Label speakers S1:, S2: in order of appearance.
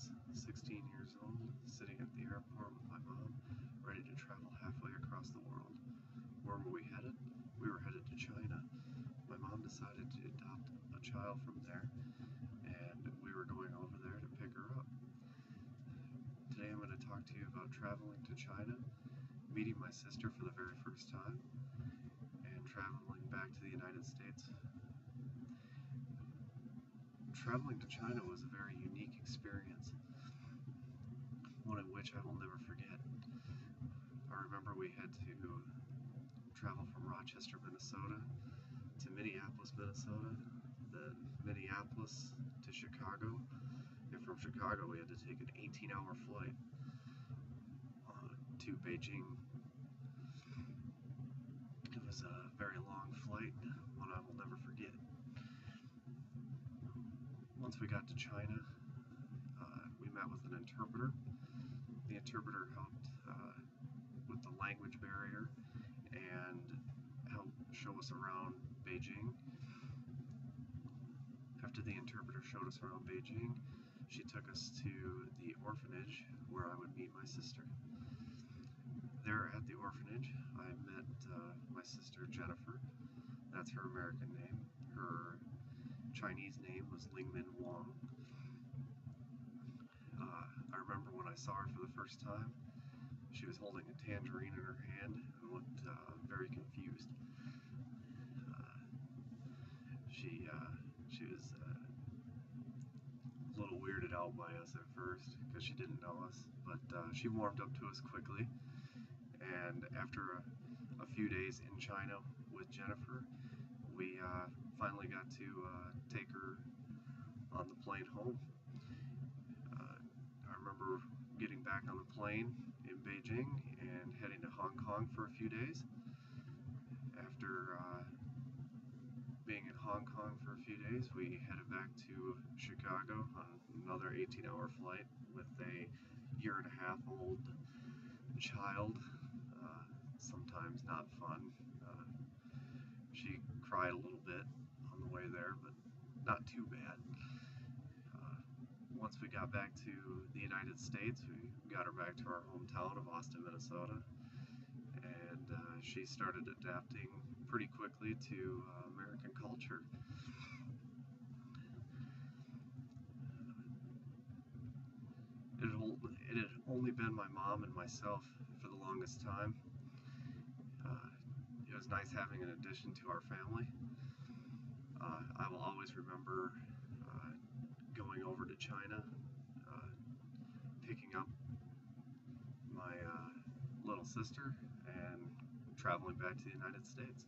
S1: was 16 years old, sitting at the airport with my mom, ready to travel halfway across the world. Where were we headed? We were headed to China. My mom decided to adopt a child from there, and we were going over there to pick her up. Today I'm going to talk to you about traveling to China, meeting my sister for the very first time, and traveling back to the United States. Traveling to China was a very unique experience, one in which I will never forget. I remember we had to travel from Rochester, Minnesota to Minneapolis, Minnesota, then Minneapolis to Chicago, and from Chicago we had to take an 18-hour flight to Beijing. It was a very long flight, one I will never forget. Once we got to China, we met with an interpreter. The interpreter helped with the language barrier and helped show us around Beijing. After the interpreter showed us around Beijing, she took us to the orphanage where I would meet my sister. There at the orphanage, I met my sister Jennifer. That's her American name. Her Chinese name was Lingmin Wang. I remember when I saw her for the first time, she was holding a tangerine in her hand and looked very confused. She was a little weirded out by us at first because she didn't know us, but she warmed up to us quickly. And after a few days in China with Jennifer, we finally got to take her on the plane home. I remember getting back on the plane in Beijing and heading to Hong Kong for a few days. After being in Hong Kong for a few days, we headed back to Chicago on another 18-hour flight with a year-and-a-half-old child. Sometimes not fun. She cried a little bit on the way there, but not too bad. Once we got back to the United States, we got her back to our hometown of Austin, Minnesota, and she started adapting pretty quickly to American culture. It had only been my mom and myself for the longest time. It was nice having an addition to our family. I will always remember going over to China, picking up my little sister, and traveling back to the United States.